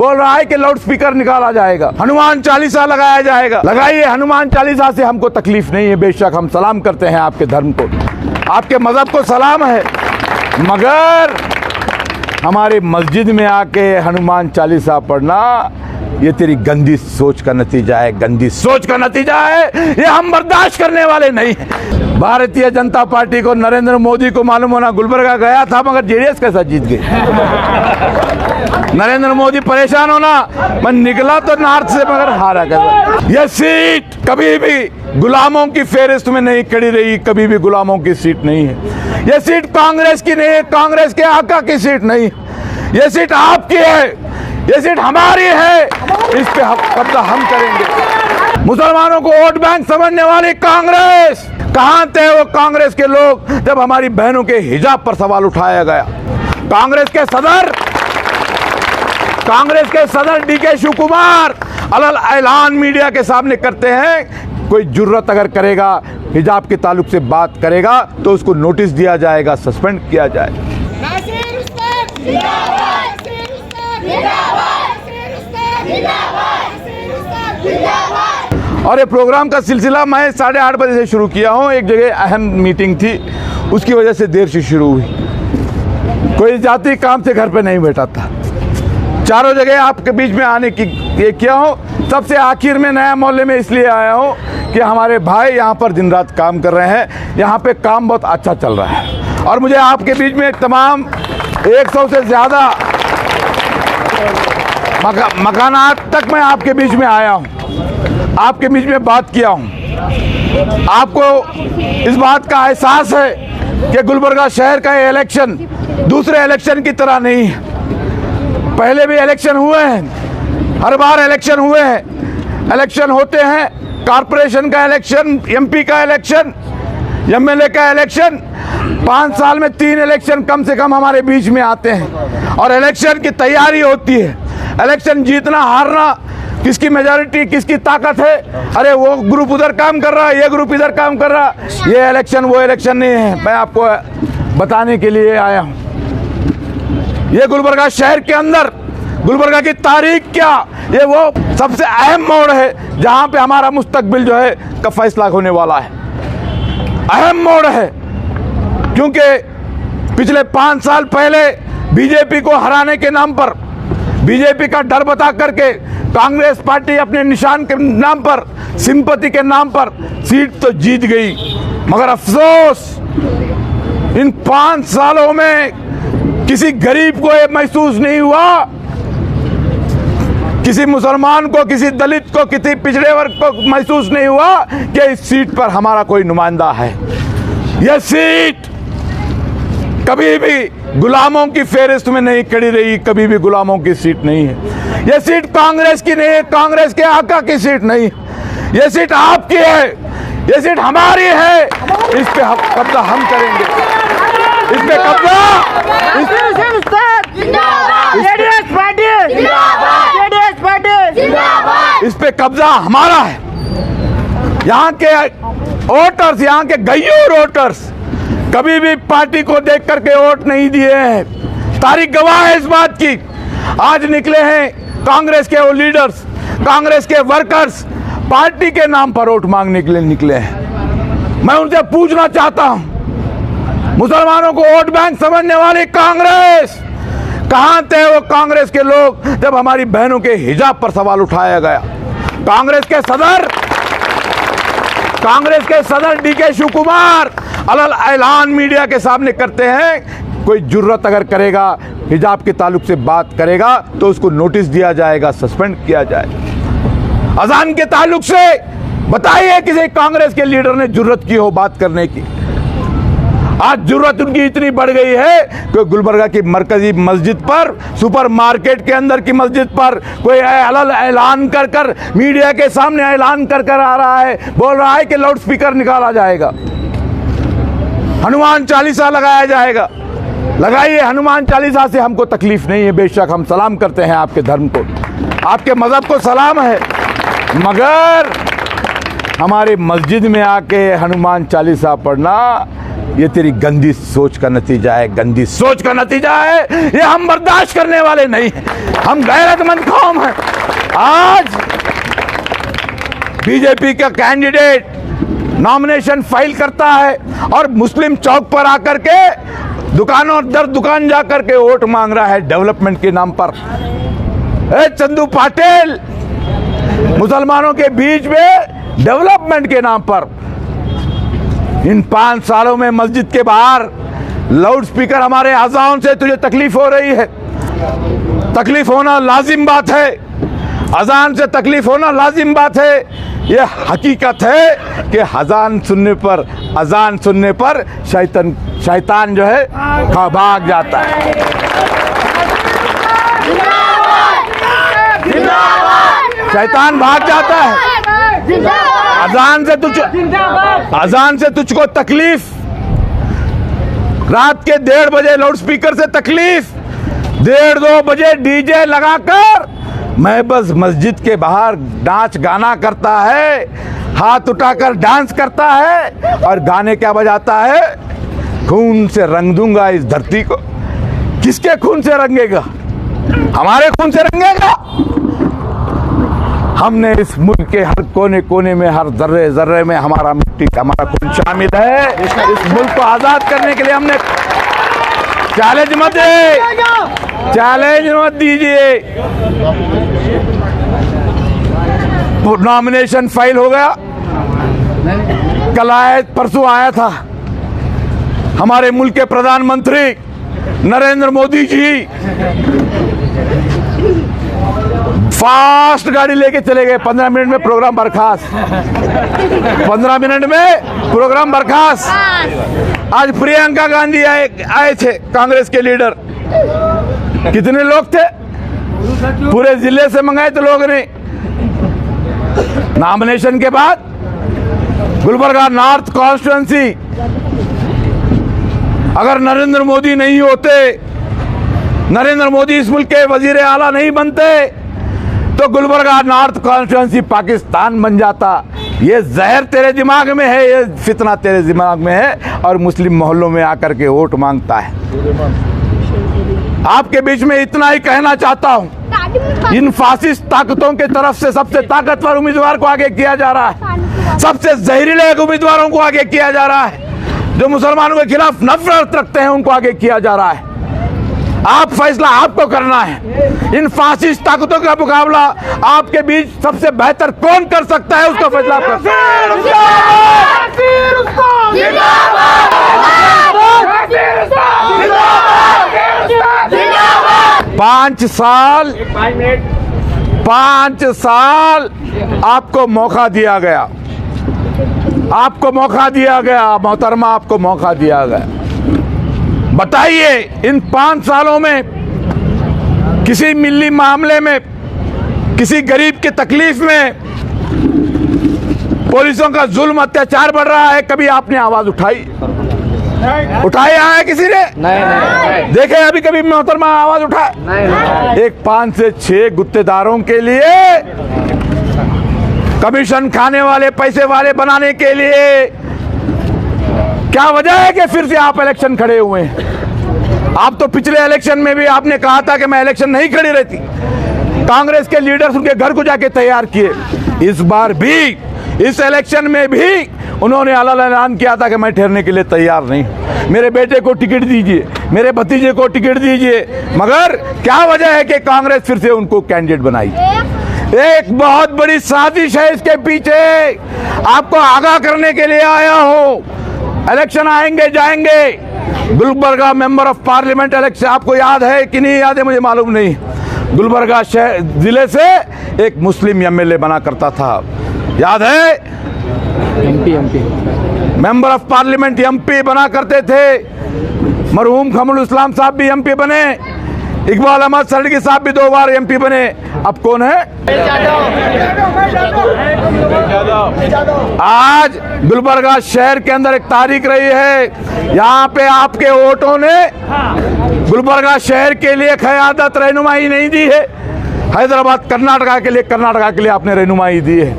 बोल रहा है कि लाउड स्पीकर निकाला जाएगा, हनुमान चालीसा लगाया जाएगा। लगाइए, हनुमान चालीसा से हमको तकलीफ नहीं है, बेशक हम सलाम करते हैं आपके धर्म को, आपके मजहब को सलाम है, मगर हमारे मस्जिद में आके हनुमान चालीसा पढ़ना ये तेरी गंदी सोच का नतीजा है, गंदी सोच का नतीजा है। ये हम बर्दाश्त करने वाले नहीं हैं। भारतीय जनता पार्टी को, नरेंद्र मोदी को मालूम होना गुलबर्गा गया था मगर जेडीएस कैसा जीत गई। नरेंद्र मोदी परेशान होना, मैं निकला तो नॉर्थ से मगर हारा कैसा। ये सीट कभी भी गुलामों की फेहरिस्त में नहीं खड़ी रही, कभी भी गुलामों की सीट नहीं है। ये सीट कांग्रेस की नहीं है, कांग्रेस के आका की सीट नहीं, ये सीट आपकी है, ये सीट हमारी है, इस पे कब्जा हम करेंगे। मुसलमानों को वोट बैंक समझने वाली कांग्रेस, कहां थे वो कांग्रेस के लोग जब हमारी बहनों के हिजाब पर सवाल उठाया गया। कांग्रेस के सदर डीके शिव कुमार अलग ऐलान मीडिया के सामने करते हैं, कोई जुर्रत अगर करेगा हिजाब के ताल्लुक से बात करेगा तो उसको नोटिस दिया जाएगा, सस्पेंड किया जाएगा। और ये प्रोग्राम का सिलसिला मैं 8:30 बजे से शुरू किया हूँ। एक जगह अहम मीटिंग थी, उसकी वजह से देर से शुरू हुई। कोई जाति काम से घर पे नहीं बैठा था। चारों जगह आपके बीच में आने की ये किया हूँ। सबसे आखिर में नया मोहल्ले में इसलिए आया हूँ कि हमारे भाई यहाँ पर दिन रात काम कर रहे हैं, यहाँ पे काम बहुत अच्छा चल रहा है और मुझे आपके बीच में तमाम 100 से ज़्यादा मकानात तक मैं आपके बीच में आया हूँ, आपके बीच में बात किया हूँ। आपको इस बात का एहसास है कि गुलबर्गा शहर का ये इलेक्शन दूसरे इलेक्शन की तरह नहीं है। पहले भी इलेक्शन हुए हैं, हर बार इलेक्शन हुए हैं, इलेक्शन होते हैं, कॉरपोरेशन का इलेक्शन, एमपी का इलेक्शन, एमएलए का इलेक्शन, 5 साल में 3 इलेक्शन कम से कम हमारे बीच में आते हैं और इलेक्शन की तैयारी होती है। इलेक्शन जीतना हारना, किसकी मेजॉरिटी, किसकी ताकत है, अरे वो ग्रुप उधर काम कर रहा है, ये ग्रुप इधर काम कर रहा है, ये इलेक्शन वो इलेक्शन नहीं है। मैं आपको बताने के लिए आया हूँ, ये गुलबर्गा शहर के अंदर गुलबर्गा की तारीख क्या, ये वो सबसे अहम मोड़ है जहाँ पे हमारा मुस्तकबिल जो है का फैसला होने वाला है। अहम मोड़ है क्योंकि पिछले 5 साल पहले बीजेपी को हराने के नाम पर, बीजेपी का डर बता करके कांग्रेस पार्टी अपने निशान के नाम पर, सिंपैथी के नाम पर सीट तो जीत गई, मगर अफसोस इन 5 सालों में किसी गरीब को ये महसूस नहीं हुआ, किसी मुसलमान को, किसी दलित को, किसी पिछड़े वर्ग को महसूस नहीं हुआ कि इस सीट पर हमारा कोई नुमाइंदा है। यह सीट कभी भी गुलामों की फेहरिस्त में नहीं खड़ी रही, कभी भी गुलामों की सीट नहीं है। यह सीट कांग्रेस की नहीं है, कांग्रेस के आका की सीट नहीं, यह सीट आपकी है, यह सीट हमारी है, इस पे कब्जा हम करेंगे, इस पे कब्जा, इस पे कब्जा हमारा है। यहाँ के वोटर्स, यहाँ के गैयूर वोटर्स कभी भी पार्टी को देख करके वोट नहीं दिए हैं। तारीख गवाह है इस बात की। आज निकले हैं कांग्रेस के वो लीडर्स, कांग्रेस के वर्कर्स पार्टी के नाम पर वोट मांगने के लिए निकले हैं। मैं उनसे पूछना चाहता हूं, मुसलमानों को वोट बैंक समझने वाली कांग्रेस, कहां थे वो कांग्रेस के लोग जब हमारी बहनों के हिजाब पर सवाल उठाया गया। कांग्रेस के सदर डीके शिव कुमार अलग ऐलान मीडिया के सामने करते हैं, कोई जुर्रत अगर करेगा हिजाब के ताल्लुक से बात करेगा तो उसको नोटिस दिया जाएगा, सस्पेंड किया जाएगा। अजान के ताल्लुक से बताइए किसी कांग्रेस के लीडर ने जुर्रत की हो बात करने की। आज जुर्रत उनकी इतनी बढ़ गई है कि गुलबर्गा की मरकजी मस्जिद पर, सुपरमार्केट के अंदर की मस्जिद पर कोई अलग ऐलान कर कर मीडिया के सामने ऐलान कर कर आ रहा है, बोल रहा है कि लाउड स्पीकर निकाला जाएगा, हनुमान चालीसा लगाया जाएगा। लगाइए, हनुमान चालीसा से हमको तकलीफ नहीं है, बेशक हम सलाम करते हैं आपके धर्म को, आपके मजहब को सलाम है, मगर हमारे मस्जिद में आके हनुमान चालीसा पढ़ना ये तेरी गंदी सोच का नतीजा है, गंदी सोच का नतीजा है। ये हम बर्दाश्त करने वाले नहीं हैं। हम गैरतमंद कौम हैं। आज बीजेपी का कैंडिडेट नॉमिनेशन फाइल करता है और मुस्लिम चौक पर आकर के दुकानों दर दुकान जाकर के वोट मांग रहा है डेवलपमेंट के नाम पर। चंदू पाटिल, मुसलमानों के बीच में डेवलपमेंट के नाम पर इन 5 सालों में मस्जिद के बाहर लाउड स्पीकर हमारे अज़ान से तुझे तकलीफ हो रही है। तकलीफ होना लाजिम बात है, अजान से तकलीफ होना लाजिम बात है। ये हकीकत है कि अजान सुनने पर शैतान जो है भाग जाता है। शैतान भाग जाता है। अजान से तुझको तकलीफ, रात के 1:30 बजे लाउड स्पीकर से तकलीफ, 1:30-2 बजे डीजे लगाकर मैं बस मस्जिद के बाहर नाच गाना करता है, हाथ उठाकर डांस करता है और गाने क्या बजाता है, खून से रंग दूंगा इस धरती को। किसके खून से रंगेगा? हमारे खून से रंगेगा। हमने इस मुल्क के हर कोने कोने में, हर जर्रे जर्रे में हमारा मिट्टी, हमारा खून शामिल है। इस मुल्क को आजाद करने के लिए हमने चैलेंज मत दीजिए। नॉमिनेशन फाइल हो गया, कल आया, परसों आया था हमारे मुल्क के प्रधानमंत्री नरेंद्र मोदी जी, फास्ट गाड़ी लेके चले गए। 15 मिनट में प्रोग्राम बर्खास्त। 15 मिनट में प्रोग्राम बर्खास्त। आज प्रियंका गांधी आए थे, कांग्रेस के लीडर। कितने लोग थे? पूरे जिले से मंगाए थे लोग ने। नॉमिनेशन के बाद गुलबर्गा नॉर्थ कॉन्स्टिट्यूंसी, अगर नरेंद्र मोदी नहीं होते, नरेंद्र मोदी इस मुल्क के वजीर आला नहीं बनते, तो गुलबर्गा नॉर्थ कॉन्स्टिट्यूंसी पाकिस्तान बन जाता। ये जहर तेरे दिमाग में है, ये फितना तेरे दिमाग में है और मुस्लिम मोहल्लों में आकर के वोट मांगता है। आपके बीच में इतना ही कहना चाहता हूं, इन फासिस्ट ताकतों के तरफ से सबसे ताकतवर उम्मीदवार को आगे किया जा रहा है, सबसे जहरीले उम्मीदवारों को आगे किया जा रहा है, जो मुसलमानों के खिलाफ नफरत रखते हैं उनको आगे किया जा रहा है। आप फैसला आपको करना है। इन फासिस्ट ताकतों का मुकाबला आपके बीच सबसे बेहतर कौन कर सकता है, उसका फैसला आप कर। 5 साल आपको मौका दिया गया, आपको मौका दिया गया मोहतरमा, आपको मौका दिया गया। बताइए इन 5 सालों में किसी मिली मामले में, किसी गरीब की तकलीफ में, पुलिसों का जुल्म अत्याचार बढ़ रहा है, कभी आपने आवाज उठाई है किसी ने? नहीं। देखे अभी कभी मोहतरमा आवाज उठा? नहीं। एक 5 से 6 गुत्तेदारों के लिए, कमीशन खाने वाले, पैसे वाले बनाने के लिए क्या वजह है कि फिर से आप इलेक्शन खड़े हुए हैं? आप तो पिछले इलेक्शन में भी आपने कहा था कि मैं इलेक्शन नहीं खड़ी रहती। कांग्रेस के लीडर्स उनके घर को जाके तैयार किए। इस बार भी, इस इलेक्शन में भी उन्होंने ऐलान किया था कि मैं ठहरने के लिए तैयार नहीं, मेरे बेटे को टिकट दीजिए, मेरे भतीजे को टिकट दीजिए। मगर क्या वजह है कि कांग्रेस फिर से उनको कैंडिडेट बनाई? एक बहुत बड़ी साजिश है इसके पीछे। आपको आगाह करने के लिए आया हूं। इलेक्शन आएंगे जाएंगे। Gulbarga member of parliament election आपको याद है कि नहीं याद है मुझे मालूम नहीं। गुलबर्गा शहर जिले से एक मुस्लिम एमएलए बना करता था, याद है? MP member of parliament MP बना करते थे। मरहूम खमरुल इस्लाम साहब भी एमपी बने, इकबाल अहमद सड़गी साहब भी 2 बार एमपी बने। अब कौन है? आज गुलबर्गा शहर के अंदर एक तारीख रही है, यहाँ पे आपके वोटों ने गुलबर्गा शहर के लिए क़यादत रहनुमाई नहीं दी है। हैदराबाद कर्नाटका के लिए आपने रहनुमाई दी है।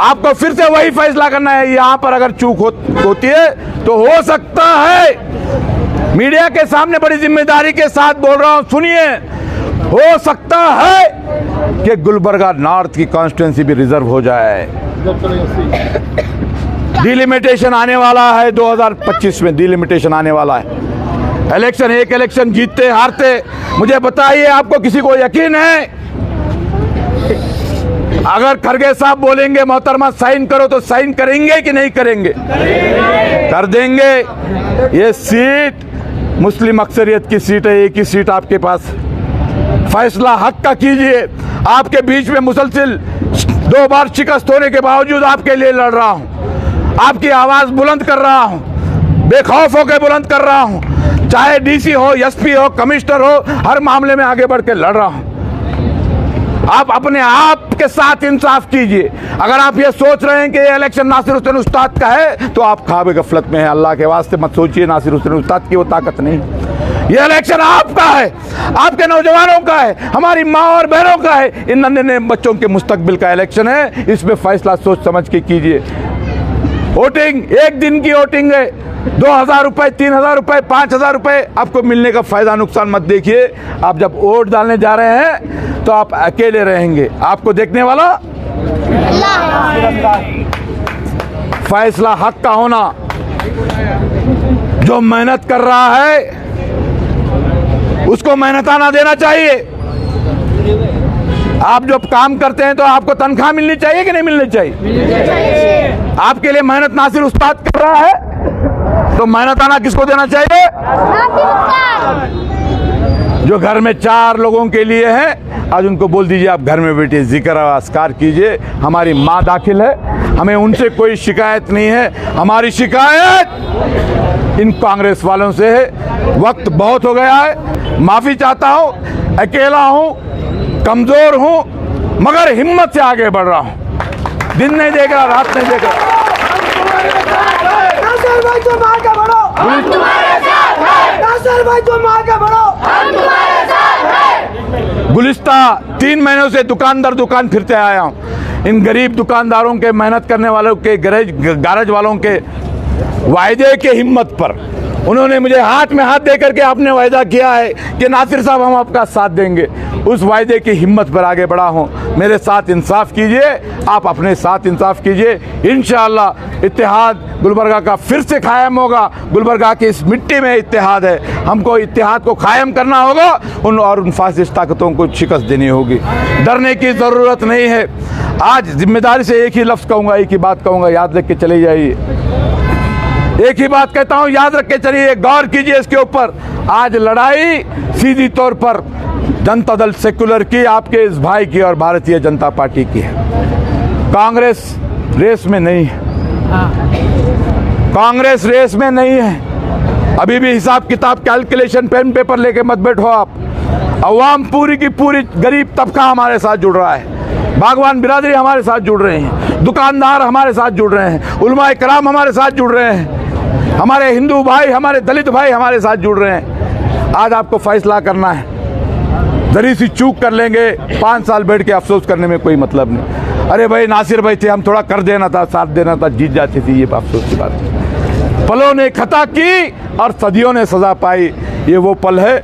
आपको फिर से वही फैसला करना है। यहां पर अगर चूक होती है तो हो सकता है, मीडिया के सामने बड़ी जिम्मेदारी के साथ बोल रहा हूं, सुनिए, हो सकता है कि गुलबर्गा नॉर्थ की कॉन्स्टिट्यूंसी भी रिजर्व हो जाए। डिलिमिटेशन आने वाला है 2025 में, डिलिमिटेशन आने वाला है। इलेक्शन, एक इलेक्शन जीतते हारते, मुझे बताइए आपको किसी को यकीन है? अगर खरगे साहब बोलेंगे मोहतरमा साइन करो तो साइन करेंगे कि नहीं करेंगे? कर देंगे। ये सीट मुस्लिम अक्सरियत की सीट है, एक ही सीट आपके पास। फैसला हक का कीजिए। आपके बीच में मुसलसिल 2 बार शिकस्त होने के बावजूद आपके लिए लड़ रहा हूं, आपकी आवाज बुलंद कर रहा हूं, बेखौफ होकर बुलंद कर रहा हूं। चाहे डीसी हो, एसपी हो, कमिश्नर हो, हर मामले में आगे बढ़ के लड़ रहा हूं। आप अपने आप के साथ इंसाफ कीजिए। अगर आप ये सोच रहे हैं कि ये इलेक्शन नासिर हुसैन उस्ताद का है तो आप ख्वाब गफलत में हैं। अल्लाह के वास्ते मत सोचिए नासिर हुसैन उस्ताद की वो ताकत नहीं। ये इलेक्शन आपका है, आपके नौजवानों का है, हमारी माँ और बहनों का है, इन नन्हे बच्चों के मुस्तकबिल का इलेक्शन है। इसमें फैसला सोच समझ के कीजिए। वोटिंग 1 दिन की वोटिंग है, 2000 रुपए, 3000 रुपए, 5000 रुपए आपको मिलने का फायदा नुकसान मत देखिए। आप जब वोट डालने जा रहे हैं तो आप अकेले रहेंगे, आपको देखने वाला अल्लाह। फैसला हक का होना, जो मेहनत कर रहा है उसको मेहनताना देना चाहिए। आप जब काम करते हैं तो आपको तनख्वाह मिलनी चाहिए कि नहीं मिलनी चाहिए? आपके लिए मेहनत नासिर उस्ताद कर रहा है तो मेहनताना किसको देना चाहिए? जो घर में 4 लोगों के लिए है, आज उनको बोल दीजिए आप घर में बैठिए, जिक्र और अस्कार कीजिए। हमारी माँ दाखिल है, हमें उनसे कोई शिकायत नहीं है। हमारी शिकायत इन कांग्रेस वालों से है। वक्त बहुत हो गया है, माफी चाहता हूँ, अकेला हूँ, कमजोर हूँ, मगर हिम्मत से आगे बढ़ रहा हूँ। दिन नहीं देख रहा, रात नहीं देख रहा। गुलिस्ता 3 महीनों से दुकान दर दुकान फिरते आया हूँ। इन गरीब दुकानदारों के, मेहनत करने वालों के, गैरेज वालों के वायदे के हिम्मत पर उन्होंने मुझे हाथ में हाथ दे करके आपने वायदा किया है कि नासिर साहब हम आपका साथ देंगे। उस वायदे की हिम्मत पर आगे बढ़ा हूँ। मेरे साथ इंसाफ कीजिए, आप अपने साथ इंसाफ कीजिए। इंशाअल्लाह इत्तेहाद गुलबर्गा का फिर से कायम होगा। गुलबर्गा की इस मिट्टी में इत्तेहाद है, हमको इत्तेहाद को कायम करना होगा। उन फासिस्ट ताकतों को शिकस्त देनी होगी। डरने की ज़रूरत नहीं है। आज जिम्मेदारी से एक ही लफ्ज़ कहूँगा, एक ही बात कहूँगा, याद रख के चले जाइए। एक ही बात कहता हूं, याद रख के चलिए, गौर कीजिए इसके ऊपर। आज लड़ाई सीधी तौर पर जनता दल सेक्युलर की, आपके इस भाई की और भारतीय जनता पार्टी की है। कांग्रेस रेस में नहीं है, कांग्रेस रेस में नहीं है। अभी भी हिसाब किताब, कैलकुलेशन, पेन पेपर लेके मत बैठो आप। अवाम पूरी की पूरी गरीब तबका हमारे साथ जुड़ रहा है, बागवान बिरादरी हमारे साथ जुड़ रहे हैं, दुकानदार हमारे साथ जुड़ रहे हैं, उलमाए कराम हमारे साथ जुड़ रहे हैं, हमारे हिंदू भाई, हमारे दलित भाई हमारे साथ जुड़ रहे हैं। आज आपको फैसला करना है। जरी सी चूक कर लेंगे, 5 साल बैठ के अफसोस करने में कोई मतलब नहीं। अरे भाई नासिर भाई थे, हम थोड़ा कर देना था, साथ देना था, जीत जाती थी, ये अफसोस की बात है। पलों ने खता की और सदियों ने सजा पाई, ये वो पल है।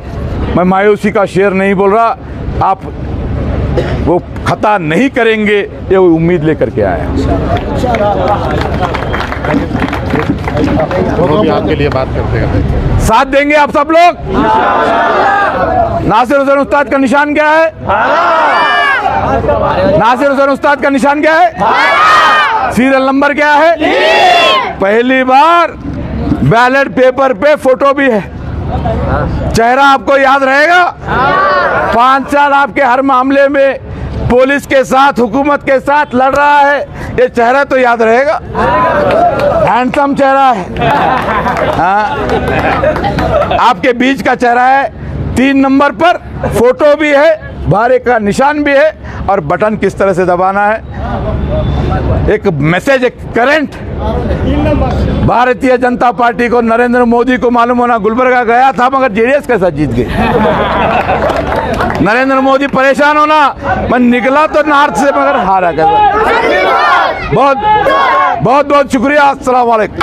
मैं मायूसी का शेर नहीं बोल रहा, आप वो खता नहीं करेंगे ये उम्मीद लेकर के आए। वो भी आपके लिए बात करते हैं, साथ देंगे आप सब लोग। नासिर हुसैन उस्ताद का निशान क्या है? नासिर हुसैन उस्ताद का निशान क्या है? सीरियल नंबर क्या है? पहली बार बैलेट पेपर पे फोटो भी है। चेहरा आपको याद रहेगा? 5 साल आपके हर मामले में पुलिस के साथ, हुकूमत के साथ लड़ रहा है, ये चेहरा तो याद रहेगा। हैंडसम चेहरा है। हाँ, आपके बीच का चेहरा है। 3 नंबर पर फोटो भी है, बाहर का निशान भी है और बटन किस तरह से दबाना है। एक मैसेज, एक करंट। भारतीय जनता पार्टी को, नरेंद्र मोदी को मालूम होना गुलबर्गा गया था मगर जेडीएस के साथ जीत गई। नरेंद्र मोदी परेशान होना, मैं निकला तो नॉर्थ से मगर हारा कैसा। बहुत बहुत शुक्रिया। अस्सलाम वालेकुम।